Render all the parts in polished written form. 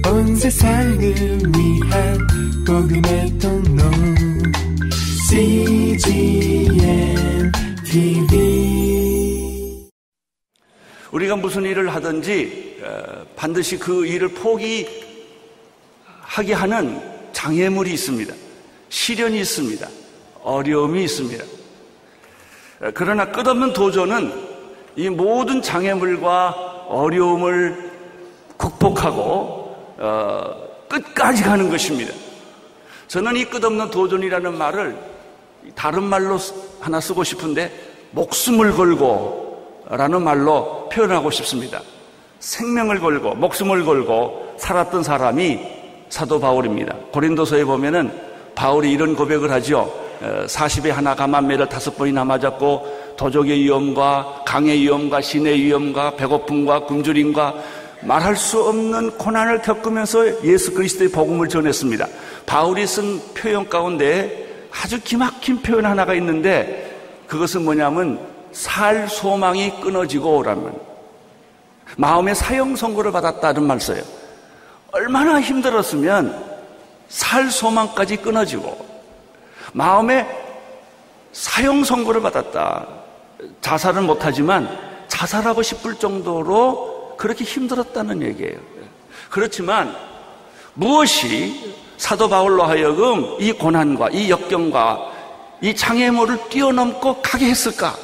온 세상을 위한 복음의 통로 CGN TV. 우리가 무슨 일을 하든지 반드시 그 일을 포기하게 하는 장애물이 있습니다. 시련이 있습니다. 어려움이 있습니다. 그러나 끝없는 도전은 이 모든 장애물과 어려움을 극복하고 끝까지 가는 것입니다. 저는 이 끝없는 도전이라는 말을 다른 말로 하나 쓰고 싶은데 목숨을 걸고 라는 말로 표현하고 싶습니다. 생명을 걸고 목숨을 걸고 살았던 사람이 사도 바울입니다. 고린도서에 보면은 바울이 이런 고백을 하죠. 40에 하나 감한매를 5번이나 맞았고 도적의 위험과 강의 위험과 신의 위험과 배고픔과 굶주림과 말할 수 없는 고난을 겪으면서 예수 그리스도의 복음을 전했습니다. 바울이 쓴 표현 가운데 아주 기막힌 표현 하나가 있는데 그것은 뭐냐면 살 소망이 끊어지고 라면 마음의 사형 선고를 받았다는 말 써요. 얼마나 힘들었으면 살 소망까지 끊어지고 마음에 사형 선고를 받았다. 자살은 못하지만 자살하고 싶을 정도로 그렇게 힘들었다는 얘기예요. 그렇지만 무엇이 사도 바울로 하여금 이 고난과 이 역경과 이 장애물을 뛰어넘고 가게 했을까?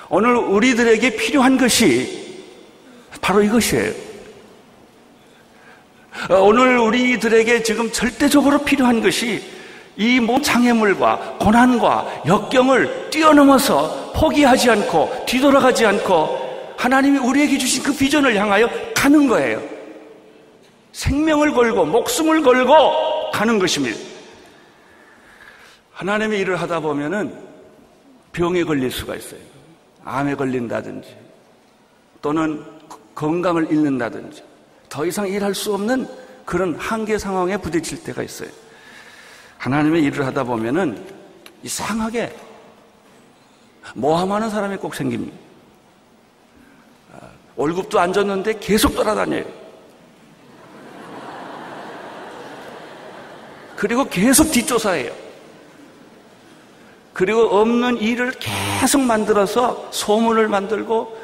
오늘 우리들에게 필요한 것이 바로 이것이에요. 오늘 우리들에게 지금 절대적으로 필요한 것이 이 모든 장애물과 고난과 역경을 뛰어넘어서 포기하지 않고 뒤돌아가지 않고 하나님이 우리에게 주신 그 비전을 향하여 가는 거예요. 생명을 걸고 목숨을 걸고 가는 것입니다. 하나님의 일을 하다 보면은 병에 걸릴 수가 있어요. 암에 걸린다든지 또는 건강을 잃는다든지 더 이상 일할 수 없는 그런 한계 상황에 부딪힐 때가 있어요. 하나님의 일을 하다 보면은 이상하게 모함하는 사람이 꼭 생깁니다. 월급도 안 줬는데 계속 돌아다녀요. 그리고 계속 뒷조사해요. 그리고 없는 일을 계속 만들어서 소문을 만들고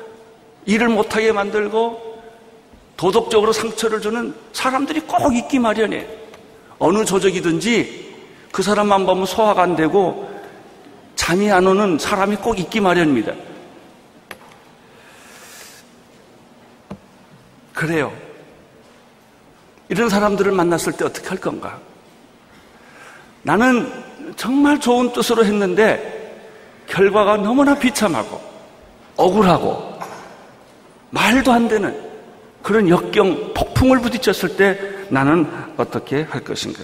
일을 못하게 만들고 도덕적으로 상처를 주는 사람들이 꼭 있기 마련이에요. 어느 조직이든지 그 사람만 보면 소화가 안 되고 잠이 안 오는 사람이 꼭 있기 마련입니다. 그래요. 이런 사람들을 만났을 때 어떻게 할 건가? 나는 정말 좋은 뜻으로 했는데 결과가 너무나 비참하고 억울하고 말도 안 되는 그런 역경, 폭풍을 부딪혔을 때 나는 어떻게 할 것인가?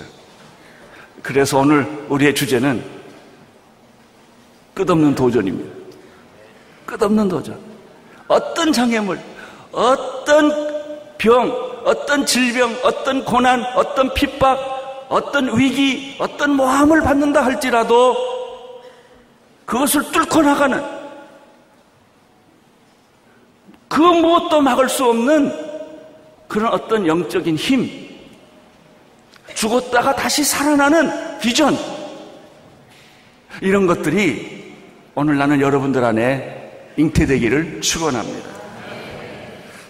그래서 오늘 우리의 주제는 끝없는 도전입니다. 끝없는 도전. 어떤 장애물, 어떤 병, 어떤 질병, 어떤 고난, 어떤 핍박, 어떤 위기, 어떤 모함을 받는다 할지라도 그것을 뚫고 나가는 그 무엇도 막을 수 없는 그런 어떤 영적인 힘, 죽었다가 다시 살아나는 비전, 이런 것들이 오늘 나는 여러분들 안에 잉태되기를 축원합니다.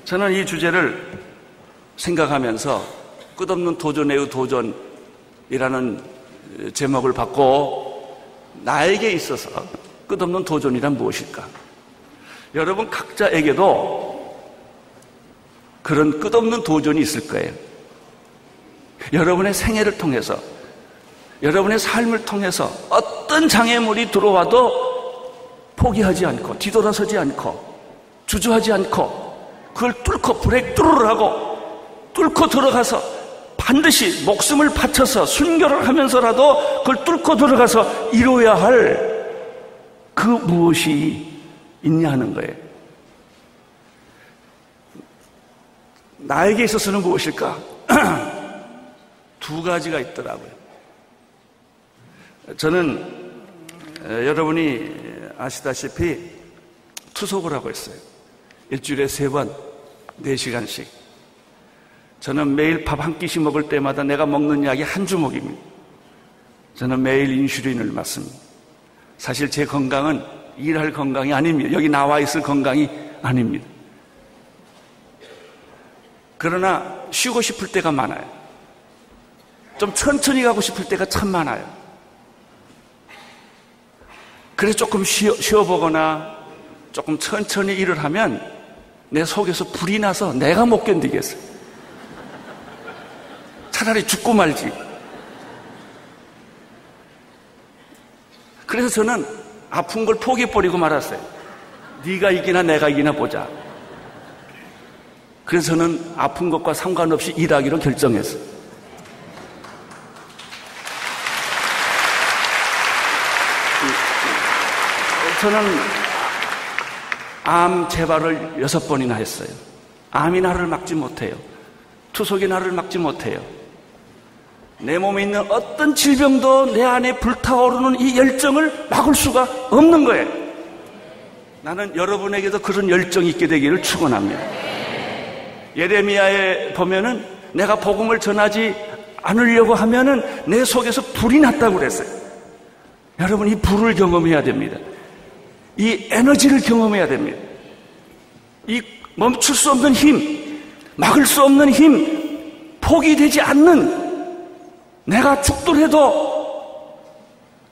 저는 이 주제를 생각하면서 끝없는 도전의 도전이라는 제목을 받고 나에게 있어서 끝없는 도전이란 무엇일까? 여러분 각자에게도 그런 끝없는 도전이 있을 거예요. 여러분의 생애를 통해서, 여러분의 삶을 통해서 어떤 장애물이 들어와도 포기하지 않고 뒤돌아서지 않고 주저하지 않고 그걸 뚫고 브레이크스루를 하고 뚫고 들어가서 반드시 목숨을 바쳐서 순교를 하면서라도 그걸 뚫고 들어가서 이루어야 할 그 무엇이 있냐 하는 거예요. 나에게 있어서는 무엇일까? 두 가지가 있더라고요. 저는 여러분이 아시다시피 투석을 하고 있어요. 일주일에 3번 4시간씩. 저는 매일 밥 한 끼씩 먹을 때마다 내가 먹는 약이 한 주먹입니다. 저는 매일 인슐린을 맞습니다. 사실 제 건강은 일할 건강이 아닙니다. 여기 나와 있을 건강이 아닙니다. 그러나 쉬고 싶을 때가 많아요. 좀 천천히 가고 싶을 때가 참 많아요. 그래서 조금 쉬어보거나 조금 천천히 일을 하면 내 속에서 불이 나서 내가 못 견디겠어요. 차라리 죽고 말지. 그래서 저는 아픈 걸 포기해버리고 말았어요. 네가 이기나 내가 이기나 보자. 그래서 저는 아픈 것과 상관없이 일하기로 결정했어요. 저는 암 재발을 6번이나 했어요. 암이 나를 막지 못해요. 투석이 나를 막지 못해요. 내 몸에 있는 어떤 질병도 내 안에 불타오르는 이 열정을 막을 수가 없는 거예요. 나는 여러분에게도 그런 열정이 있게 되기를 축원합니다. 예레미야에 보면은 내가 복음을 전하지 않으려고 하면은 내 속에서 불이 났다고 그랬어요. 여러분, 이 불을 경험해야 됩니다. 이 에너지를 경험해야 됩니다. 이 멈출 수 없는 힘, 막을 수 없는 힘, 포기되지 않는, 내가 죽더라도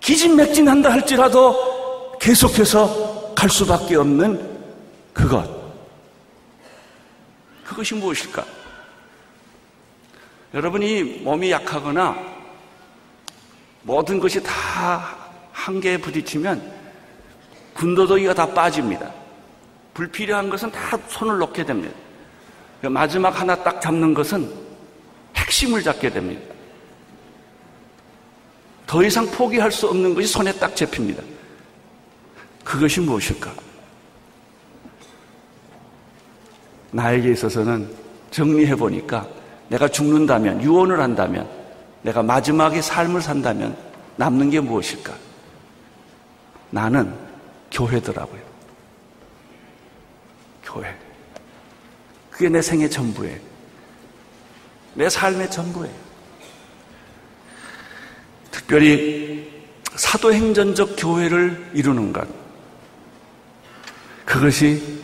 기진맥진한다 할지라도 계속해서 갈 수밖에 없는 그것이 무엇일까? 여러분이 몸이 약하거나 모든 것이 다 한계에 부딪히면 군더더기가 다 빠집니다. 불필요한 것은 다 손을 놓게 됩니다. 마지막 하나 딱 잡는 것은 핵심을 잡게 됩니다. 더 이상 포기할 수 없는 것이 손에 딱 잡힙니다. 그것이 무엇일까? 나에게 있어서는 정리해보니까 내가 죽는다면, 유언을 한다면, 내가 마지막에 삶을 산다면 남는 게 무엇일까? 나는 교회더라고요. 교회. 그게 내 생의 전부예요. 내 삶의 전부예요. 특별히 사도행전적 교회를 이루는 것, 그것이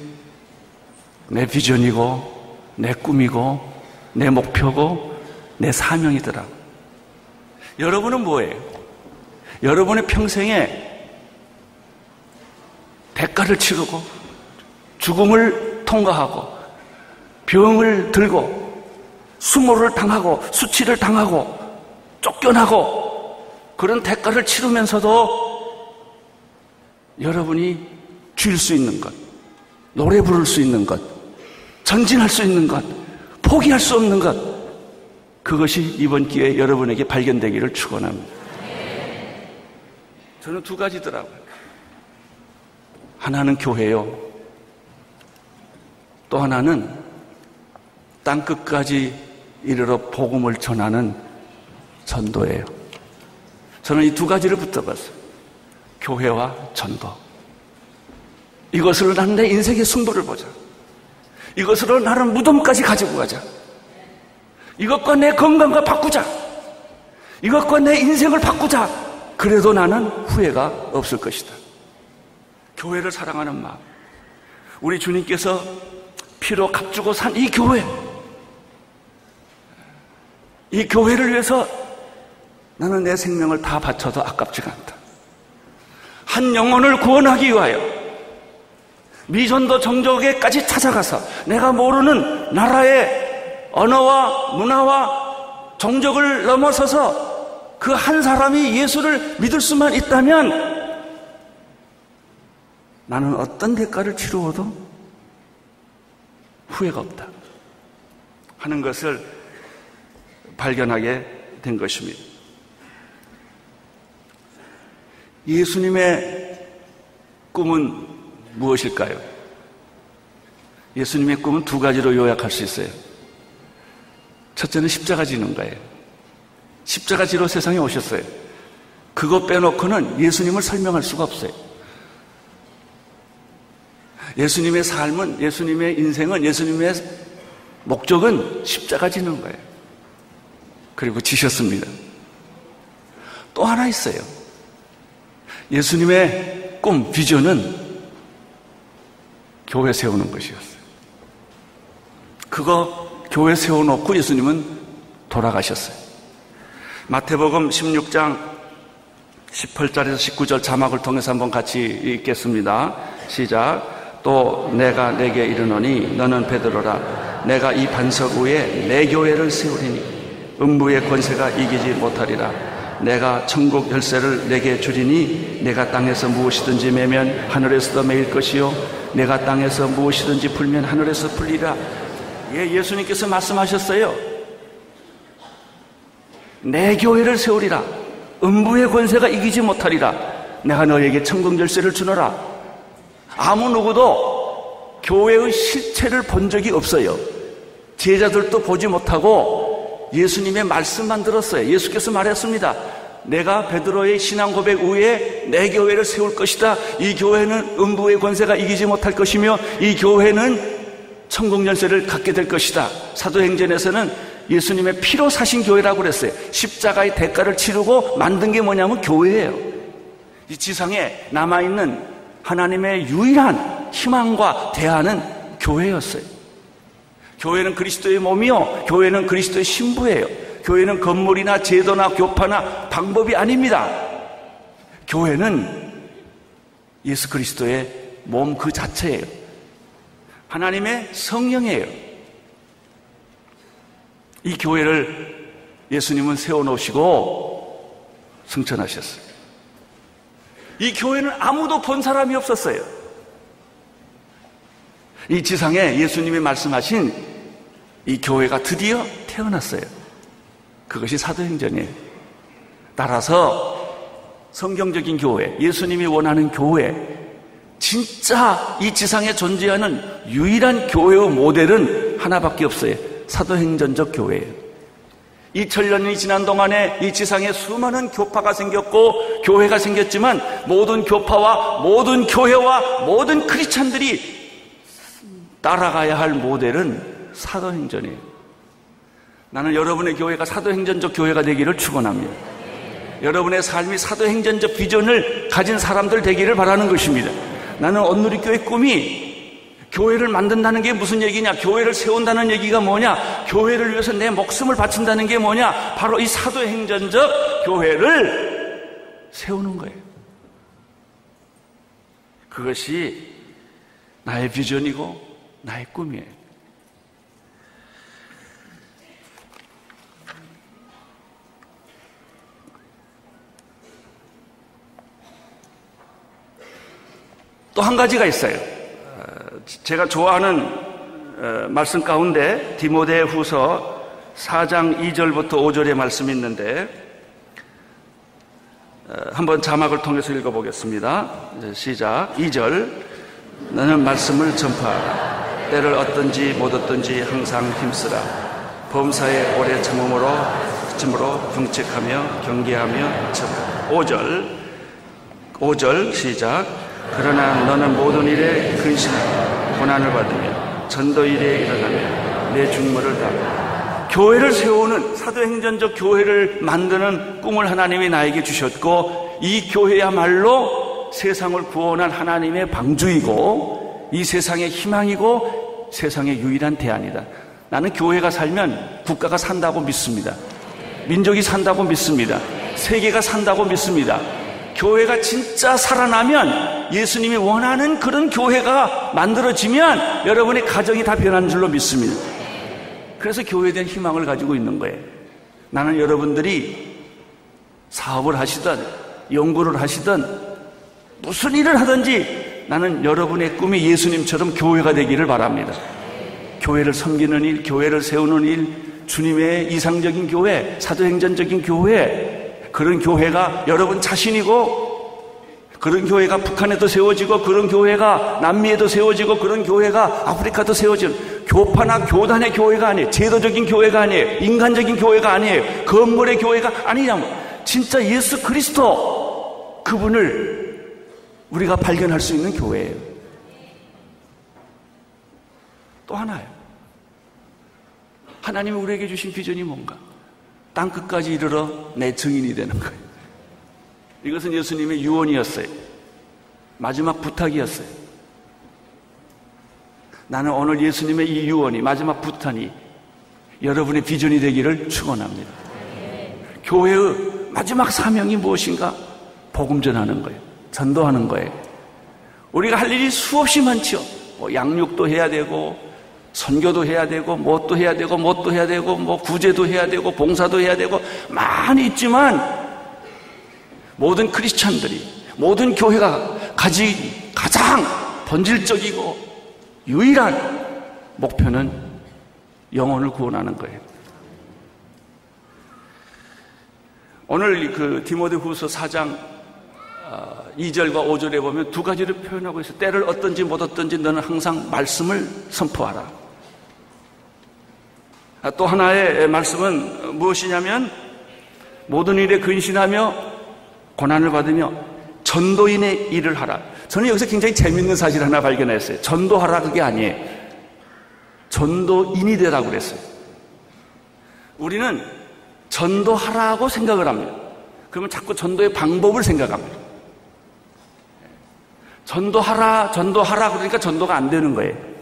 내 비전이고 내 꿈이고 내 목표고 내 사명이더라. 여러분은 뭐예요? 여러분의 평생에 대가를 치르고 죽음을 통과하고 병을 들고 수모를 당하고 수치를 당하고 쫓겨나고 그런 대가를 치르면서도 여러분이 줄 수 있는 것, 노래 부를 수 있는 것, 전진할 수 있는 것, 포기할 수 없는 것, 그것이 이번 기회에 여러분에게 발견되기를 축원합니다. 저는 두 가지더라고요. 하나는 교회요, 또 하나는 땅끝까지 이르러 복음을 전하는 전도예요. 저는 이 두 가지를 붙잡았어요. 교회와 전도. 이것으로 나는 내 인생의 승부를 보자. 이것으로 나는 무덤까지 가지고 가자. 이것과 내 건강과 바꾸자. 이것과 내 인생을 바꾸자. 그래도 나는 후회가 없을 것이다. 교회를 사랑하는 마음. 우리 주님께서 피로 값주고 산 이 교회. 이 교회를 위해서 나는 내 생명을 다 바쳐도 아깝지가 않다. 한 영혼을 구원하기 위하여 미전도 정적에까지 찾아가서 내가 모르는 나라의 언어와 문화와 종족을 넘어서서 그 한 사람이 예수를 믿을 수만 있다면 나는 어떤 대가를 치루어도 후회가 없다 하는 것을 발견하게 된 것입니다. 예수님의 꿈은 무엇일까요? 예수님의 꿈은 두 가지로 요약할 수 있어요. 첫째는 십자가 지는 거예요. 십자가 지러 세상에 오셨어요. 그거 빼놓고는 예수님을 설명할 수가 없어요. 예수님의 삶은, 예수님의 인생은, 예수님의 목적은 십자가 지는 거예요. 그리고 지셨습니다. 또 하나 있어요. 예수님의 꿈, 비전은 교회 세우는 것이었어요. 그거 교회 세워놓고 예수님은 돌아가셨어요. 마태복음 16장 18절에서 19절 자막을 통해서 한번 같이 읽겠습니다. 시작. 또 내가 내게 이르노니 너는 베드로라. 내가 이 반석 위에 내 교회를 세우리니 음부의 권세가 이기지 못하리라. 내가 천국 열쇠를 내게 주리니 내가 땅에서 무엇이든지 매면 하늘에서도 매일 것이요 내가 땅에서 무엇이든지 풀면 하늘에서 풀리라. 예수님께서 말씀하셨어요. 내 교회를 세우리라. 음부의 권세가 이기지 못하리라. 내가 너에게 천국 열쇠를 주노라. 아무 누구도 교회의 실체를 본 적이 없어요. 제자들도 보지 못하고 예수님의 말씀만 들었어요. 예수께서 말했습니다. 내가 베드로의 신앙 고백 위에 내 교회를 세울 것이다. 이 교회는 음부의 권세가 이기지 못할 것이며 이 교회는 천국 열쇠를 갖게 될 것이다. 사도행전에서는 예수님의 피로 사신 교회라고 그랬어요. 십자가의 대가를 치르고 만든 게 뭐냐면 교회예요. 이 지상에 남아있는 하나님의 유일한 희망과 대안은 교회였어요. 교회는 그리스도의 몸이요, 교회는 그리스도의 신부예요. 교회는 건물이나 제도나 교파나 방법이 아닙니다. 교회는 예수 그리스도의 몸 그 자체예요. 하나님의 성령이에요. 이 교회를 예수님은 세워놓으시고 승천하셨어요. 이 교회는 아무도 본 사람이 없었어요. 이 지상에 예수님이 말씀하신 이 교회가 드디어 태어났어요. 그것이 사도행전이에요. 따라서 성경적인 교회, 예수님이 원하는 교회, 진짜 이 지상에 존재하는 유일한 교회의 모델은 하나밖에 없어요. 사도행전적 교회예요. 2000년이 지난 동안에 이 지상에 수많은 교파가 생겼고 교회가 생겼지만 모든 교파와 모든 교회와 모든 크리스찬들이 따라가야 할 모델은 사도행전이에요. 나는 여러분의 교회가 사도행전적 교회가 되기를 축원합니다. 여러분의 삶이 사도행전적 비전을 가진 사람들 되기를 바라는 것입니다. 나는 온누리교회 꿈이 교회를 만든다는 게 무슨 얘기냐? 교회를 세운다는 얘기가 뭐냐? 교회를 위해서 내 목숨을 바친다는 게 뭐냐? 바로 이 사도행전적 교회를 세우는 거예요. 그것이 나의 비전이고 나의 꿈이에요. 또 한 가지가 있어요. 제가 좋아하는 말씀 가운데 디모데후서 4장 2절부터 5절의 말씀이 있는데 한번 자막을 통해서 읽어보겠습니다. 시작. 2절. 너는 말씀을 전파하라. 때를 얻든지 못 얻든지 항상 힘쓰라. 범사에 오래 참음으로 경책하며 경계하며 첩. 5절 시작. 그러나 너는 모든 일에 근신하고 고난을 받으며 전도 일에 일어나며 내 중무를 다하라. 교회를 세우는 사도행전적 교회를 만드는 꿈을 하나님이 나에게 주셨고 이 교회야말로 세상을 구원한 하나님의 방주이고 이 세상의 희망이고 세상의 유일한 대안이다. 나는 교회가 살면 국가가 산다고 믿습니다. 민족이 산다고 믿습니다. 세계가 산다고 믿습니다. 교회가 진짜 살아나면 예수님이 원하는 그런 교회가 만들어지면 여러분의 가정이 다 변하는 줄로 믿습니다. 그래서 교회에 대한 희망을 가지고 있는 거예요. 나는 여러분들이 사업을 하시든 연구를 하시든 무슨 일을 하든지 나는 여러분의 꿈이 예수님처럼 교회가 되기를 바랍니다. 교회를 섬기는 일, 교회를 세우는 일, 주님의 이상적인 교회, 사도행전적인 교회, 그런 교회가 여러분 자신이고 그런 교회가 북한에도 세워지고 그런 교회가 남미에도 세워지고 그런 교회가 아프리카도 세워지는 교파나 교단의 교회가 아니에요. 제도적인 교회가 아니에요. 인간적인 교회가 아니에요. 건물의 교회가 아니냐면 진짜 예수 그리스도 그분을 우리가 발견할 수 있는 교회예요. 또 하나요. 하나님이 우리에게 주신 비전이 뭔가? 땅끝까지 이르러 내 증인이 되는 거예요. 이것은 예수님의 유언이었어요. 마지막 부탁이었어요. 나는 오늘 예수님의 이 유언이, 마지막 부탁이 여러분의 비전이 되기를 축원합니다. 교회의 마지막 사명이 무엇인가? 복음 전하는 거예요. 전도하는 거예요. 우리가 할 일이 수없이 많죠. 뭐 양육도 해야 되고, 선교도 해야 되고, 뭣도 해야 되고, 뭣도 해야 되고, 뭐 구제도 해야 되고, 봉사도 해야 되고, 많이 있지만 모든 크리스찬들이, 모든 교회가 가장 본질적이고 유일한 목표는 영혼을 구원하는 거예요. 오늘 그 디모데후서 4장 2절과 5절에 보면 두 가지를 표현하고 있어요. 때를 얻든지 못 얻든지 너는 항상 말씀을 선포하라. 또 하나의 말씀은 무엇이냐면 모든 일에 근신하며 고난을 받으며 전도인의 일을 하라. 저는 여기서 굉장히 재밌는 사실 하나 발견했어요. 전도하라 그게 아니에요. 전도인이 되라고 그랬어요. 우리는 전도하라고 생각을 합니다. 그러면 자꾸 전도의 방법을 생각합니다. 전도하라 그러니까 전도가 안 되는 거예요.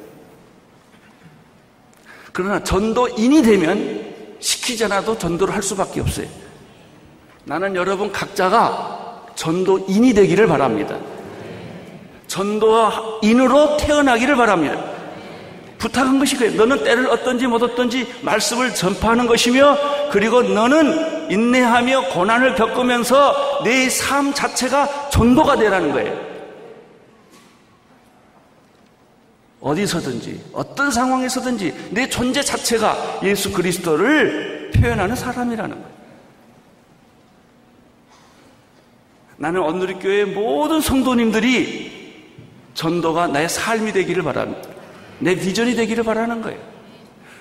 그러나 전도인이 되면 시키지 않아도 전도를 할 수밖에 없어요. 나는 여러분 각자가 전도인이 되기를 바랍니다. 전도인으로 태어나기를 바랍니다. 부탁한 것이 그래요. 너는 때를 얻든지 못 얻든지 말씀을 전파하는 것이며, 그리고 너는 인내하며 고난을 겪으면서 내 삶 자체가 전도가 되라는 거예요. 어디서든지 어떤 상황에서든지 내 존재 자체가 예수 그리스도를 표현하는 사람이라는 거예요. 나는 언누리교회의 모든 성도님들이 전도가 나의 삶이 되기를 바랍니다. 내 비전이 되기를 바라는 거예요.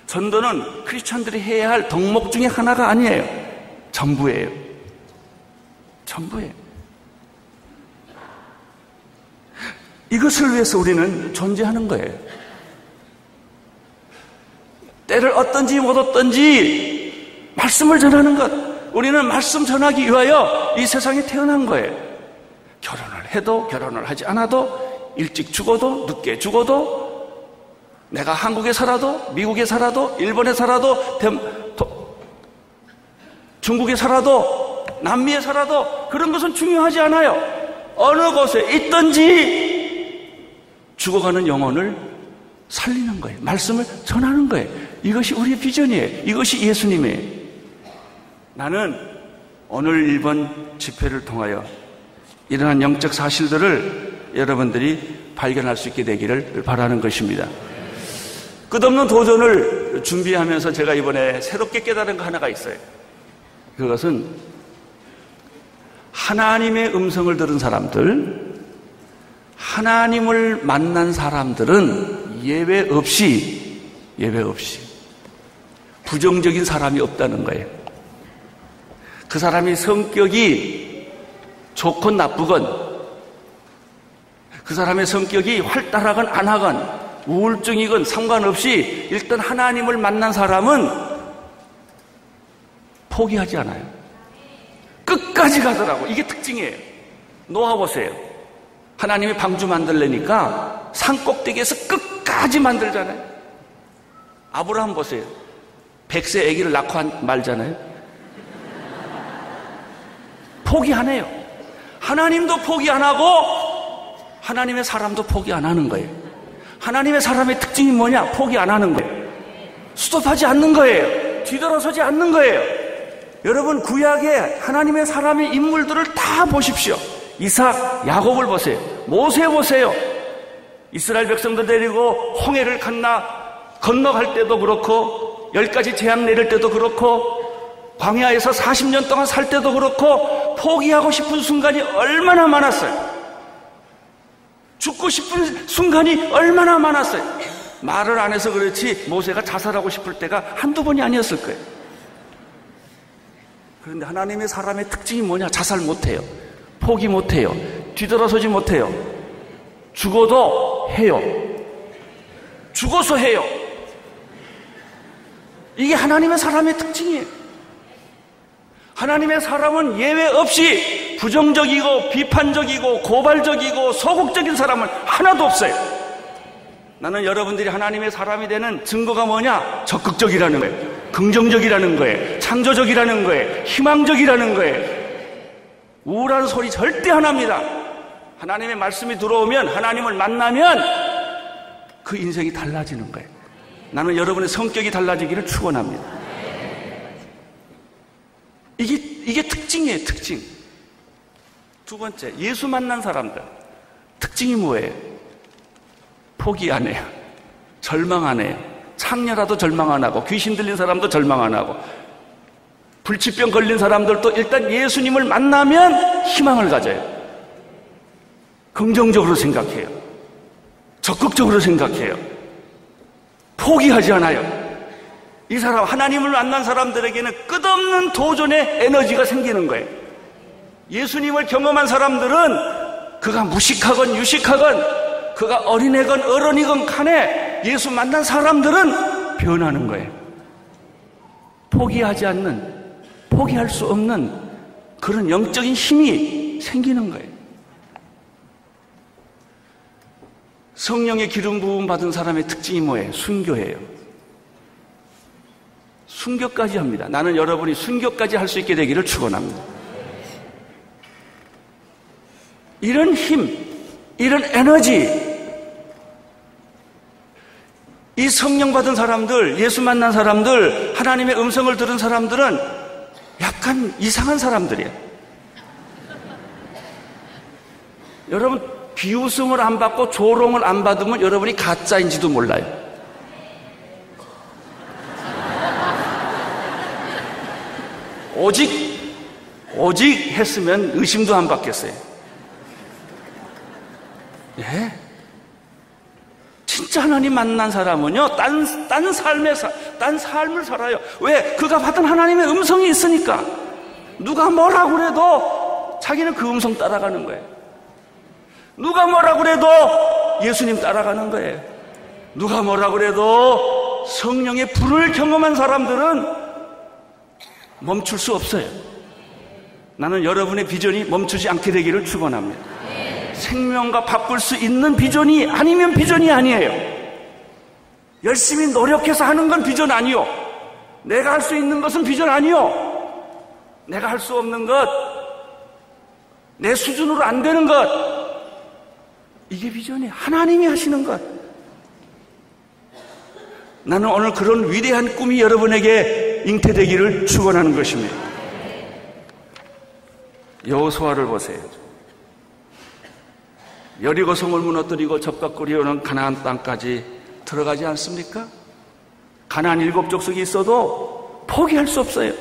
전도는 크리스찬들이 해야 할 덕목 중에 하나가 아니에요. 전부예요. 전부예요. 이것을 위해서 우리는 존재하는 거예요. 때를 얻든지 못 얻든지 말씀을 전하는 것. 우리는 말씀 전하기 위하여 이 세상에 태어난 거예요. 결혼을 해도 결혼을 하지 않아도, 일찍 죽어도 늦게 죽어도, 내가 한국에 살아도 미국에 살아도 일본에 살아도 중국에 살아도 남미에 살아도 그런 것은 중요하지 않아요. 어느 곳에 있든지 죽어가는 영혼을 살리는 거예요. 말씀을 전하는 거예요. 이것이 우리의 비전이에요. 이것이 예수님이에요. 나는 오늘 이번 집회를 통하여 이러한 영적 사실들을 여러분들이 발견할 수 있게 되기를 바라는 것입니다. 끝없는 도전을 준비하면서 제가 이번에 새롭게 깨달은 거 하나가 있어요. 그것은 하나님의 음성을 들은 사람들, 하나님을 만난 사람들은 예외 없이 부정적인 사람이 없다는 거예요. 그 사람이 성격이 좋건 나쁘건, 그 사람의 성격이 활달하건 안 하건, 우울증이건 상관없이 일단 하나님을 만난 사람은 포기하지 않아요. 끝까지 가더라고. 이게 특징이에요. 놓아보세요. 하나님이 방주 만들려니까 산 꼭대기에서 끝까지 만들잖아요. 아브라함 보세요. 100세 아기를 낳고 말잖아요. 포기 안 해요. 하나님도 포기 안 하고 하나님의 사람도 포기 안 하는 거예요. 하나님의 사람의 특징이 뭐냐? 포기 안 하는 거예요. 스톱하지 않는 거예요. 뒤돌아서지 않는 거예요. 여러분, 구약에 하나님의 사람의 인물들을 다 보십시오. 이삭, 야곱을 보세요. 모세 보세요. 이스라엘 백성들 데리고 홍해를 건너갈 때도 그렇고, 10가지 재앙 내릴 때도 그렇고, 광야에서 40년 동안 살 때도 그렇고, 포기하고 싶은 순간이 얼마나 많았어요. 죽고 싶은 순간이 얼마나 많았어요. 말을 안 해서 그렇지 모세가 자살하고 싶을 때가 한두 번이 아니었을 거예요. 그런데 하나님의 사람의 특징이 뭐냐? 자살 못해요. 포기 못해요. 뒤돌아서지 못해요. 죽어도 해요. 죽어서 해요. 이게 하나님의 사람의 특징이에요. 하나님의 사람은 예외 없이 부정적이고 비판적이고 고발적이고 소극적인 사람은 하나도 없어요. 나는 여러분들이 하나님의 사람이 되는 증거가 뭐냐? 적극적이라는 거예요. 긍정적이라는 거예요. 창조적이라는 거예요. 희망적이라는 거예요. 우울한 소리 절대 안 합니다. 하나님의 말씀이 들어오면, 하나님을 만나면 그 인생이 달라지는 거예요. 나는 여러분의 성격이 달라지기를 축원합니다. 이게 특징이에요, 특징. 두 번째, 예수 만난 사람들. 특징이 뭐예요? 포기 안 해요. 절망 안 해요. 창녀라도 절망 안 하고, 귀신 들린 사람도 절망 안 하고, 불치병 걸린 사람들도 일단 예수님을 만나면 희망을 가져요. 긍정적으로 생각해요. 적극적으로 생각해요. 포기하지 않아요. 이 사람, 하나님을 만난 사람들에게는 끝없는 도전의 에너지가 생기는 거예요. 예수님을 경험한 사람들은 그가 무식하건 유식하건, 그가 어린애건 어른이건 간에 예수 만난 사람들은 변하는 거예요. 포기하지 않는, 포기할 수 없는 그런 영적인 힘이 생기는 거예요. 성령의 기름 부음 받은 사람의 특징이 뭐예요? 순교예요. 순교까지 합니다. 나는 여러분이 순교까지 할 수 있게 되기를 축원합니다. 이런 힘, 이런 에너지, 이 성령 받은 사람들, 예수 만난 사람들, 하나님의 음성을 들은 사람들은 약간 이상한 사람들이에요. 여러분, 비웃음을 안 받고 조롱을 안 받으면 여러분이 가짜인지도 몰라요. 오직 했으면 의심도 안 받겠어요. 예? 진짜 하나님 만난 사람은요, 딴 삶을 살아요. 왜? 그가 받은 하나님의 음성이 있으니까. 누가 뭐라 그래도 자기는 그 음성 따라가는 거예요. 누가 뭐라 그래도 예수님 따라가는 거예요. 누가 뭐라 그래도 성령의 불을 경험한 사람들은 멈출 수 없어요. 나는 여러분의 비전이 멈추지 않게 되기를 축원합니다. 생명과 바꿀 수 있는 비전이 아니면 비전이 아니에요. 열심히 노력해서 하는 건 비전 아니요. 내가 할 수 있는 것은 비전 아니요. 내가 할 수 없는 것, 내 수준으로 안 되는 것, 이게 비전이에요. 하나님이 하시는 것. 나는 오늘 그런 위대한 꿈이 여러분에게 잉태되기를 축원하는 것입니다. 여호수아를 보세요. 여리고 성을 무너뜨리고 적각거리오는 가나안 땅까지 들어가지 않습니까? 가나안 7 족속이 있어도 포기할 수 없어요.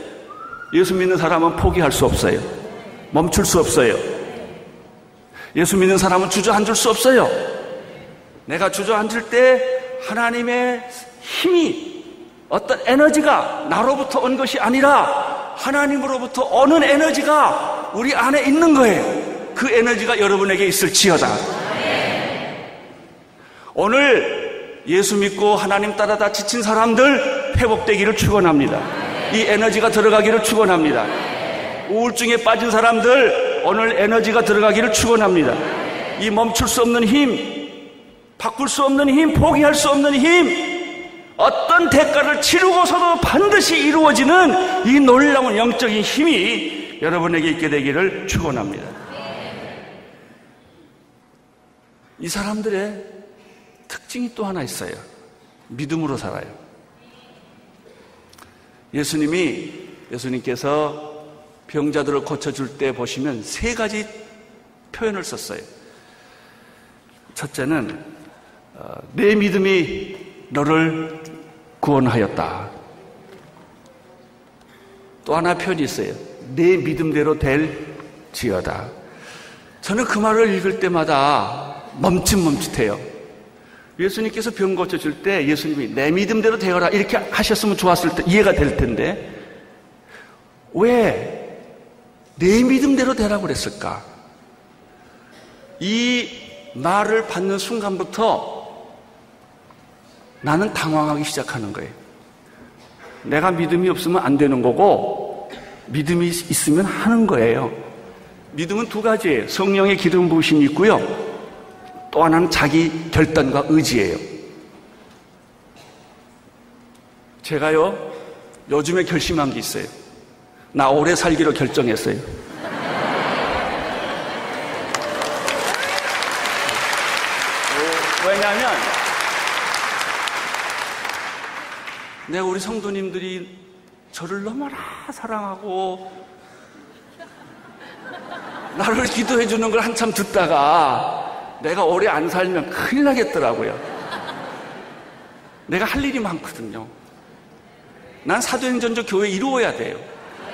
예수 믿는 사람은 포기할 수 없어요. 멈출 수 없어요. 예수 믿는 사람은 주저앉을 수 없어요. 내가 주저앉을 때 하나님의 힘이, 어떤 에너지가 나로부터 온 것이 아니라 하나님으로부터 오는 에너지가 우리 안에 있는 거예요. 그 에너지가 여러분에게 있을지어다. 오늘 예수 믿고 하나님 따라다 지친 사람들 회복되기를 축원합니다. 이 에너지가 들어가기를 축원합니다. 우울증에 빠진 사람들 오늘 에너지가 들어가기를 축원합니다. 이 멈출 수 없는 힘, 바꿀 수 없는 힘, 포기할 수 없는 힘, 어떤 대가를 치르고서도 반드시 이루어지는 이 놀라운 영적인 힘이 여러분에게 있게 되기를 축원합니다. 이 사람들의 특징이 또 하나 있어요. 믿음으로 살아요. 예수님께서 병자들을 고쳐줄 때 보시면 3가지 표현을 썼어요. 첫째는 내 믿음이 너를 구원하였다. 또 하나 표현이 있어요. 내 믿음대로 될지어다. 저는 그 말을 읽을 때마다 멈칫멈칫해요. 예수님께서 병 고쳐줄 때 예수님이 내 믿음대로 되어라 이렇게 하셨으면 좋았을 때 이해가 될 텐데 왜 내 믿음대로 되라고 그랬을까? 이 말을 받는 순간부터 나는 당황하기 시작하는 거예요. 내가 믿음이 없으면 안 되는 거고 믿음이 있으면 하는 거예요. 믿음은 두 가지예요. 성령의 기름 부으심이 있고요. 또 하나는 자기 결단과 의지예요. 제가요, 요즘에 결심한 게 있어요. 나 오래 살기로 결정했어요. 왜냐하면 내가 우리 성도님들이 저를 너무나 사랑하고 나를 기도해 주는 걸 한참 듣다가 내가 오래 안 살면 큰일 나겠더라고요. 내가 할 일이 많거든요. 난 사도행전적 교회 이루어야 돼요.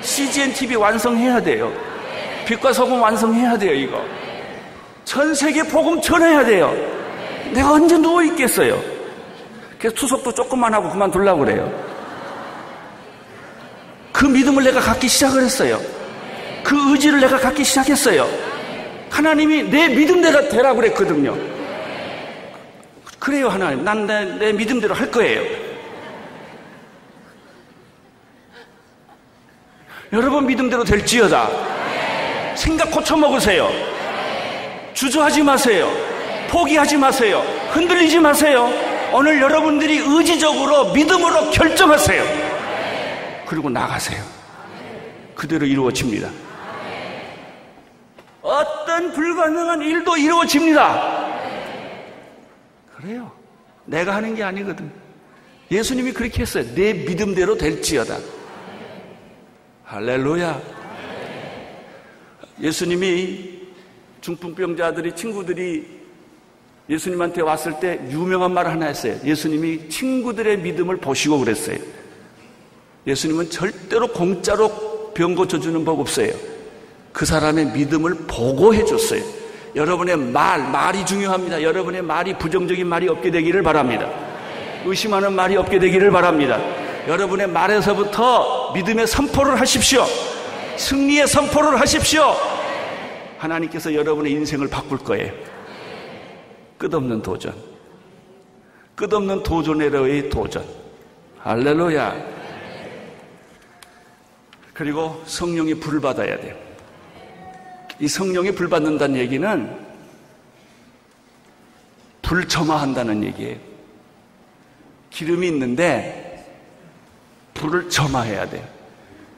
CGN TV 완성해야 돼요. 빛과 소금 완성해야 돼요. 이거 전 세계 복음 전해야 돼요. 내가 언제 누워 있겠어요? 그래서 투석도 조금만 하고 그만두려고 그래요. 그 믿음을 내가 갖기 시작을 했어요. 그 의지를 내가 갖기 시작했어요. 하나님이 내 믿음대로 되라고 그랬거든요. 그래요. 하나님, 난 내 믿음대로 할 거예요. 여러분 믿음대로 될지어다. 생각 고쳐먹으세요. 주저하지 마세요. 포기하지 마세요. 흔들리지 마세요. 오늘 여러분들이 의지적으로 믿음으로 결정하세요. 그리고 나가세요. 그대로 이루어집니다. 어떤 불가능한 일도 이루어집니다. 그래요. 내가 하는 게 아니거든. 예수님이 그렇게 했어요. 내 믿음대로 될지어다. 할렐루야. 예수님이 중풍병자들이 친구들이 예수님한테 왔을 때 유명한 말 하나 했어요. 예수님이 친구들의 믿음을 보시고 그랬어요. 예수님은 절대로 공짜로 병 고쳐주는 법 없어요. 그 사람의 믿음을 보고 해줬어요. 여러분의 말이 중요합니다. 여러분의 말이 부정적인 말이 없게 되기를 바랍니다. 의심하는 말이 없게 되기를 바랍니다. 여러분의 말에서부터 믿음의 선포를 하십시오. 승리의 선포를 하십시오. 하나님께서 여러분의 인생을 바꿀 거예요. 끝없는 도전. 끝없는 도전에로의 도전. 할렐루야. 그리고 성령의 불을 받아야 돼요. 이 성령의 불 받는다는 얘기는 불점화한다는 얘기예요. 기름이 있는데 불을 점화해야 돼요.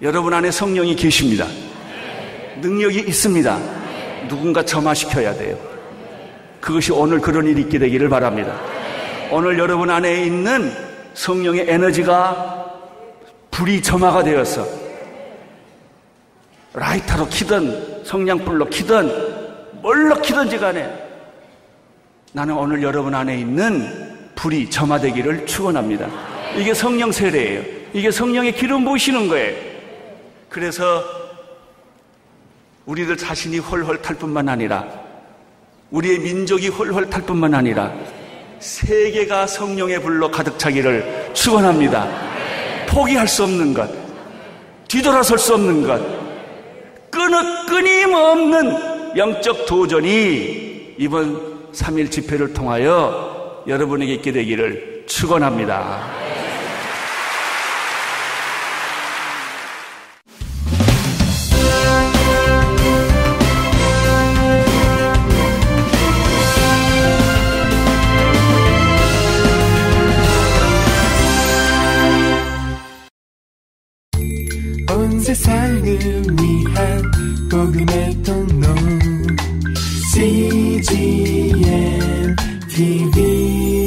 여러분 안에 성령이 계십니다. 능력이 있습니다. 누군가 점화시켜야 돼요. 그것이 오늘 그런 일이 있게 되기를 바랍니다. 오늘 여러분 안에 있는 성령의 에너지가 불이 점화가 되어서 라이터로 키든 성냥불로 키든 뭘로 키든지 간에 나는 오늘 여러분 안에 있는 불이 점화되기를 축원합니다. 이게 성령 세례예요. 이게 성령의 기름 부으시는 거예요. 그래서 우리들 자신이 헐헐 탈 뿐만 아니라 우리의 민족이 헐헐 탈 뿐만 아니라 세계가 성령의 불로 가득 차기를 축원합니다. 포기할 수 없는 것, 뒤돌아설 수 없는 것, 끊임없는 영적 도전이 이번 3일 집회를 통하여 여러분에게 있게 되기를 축원합니다. 온 세상을 위한 복음의 통로 CGN TV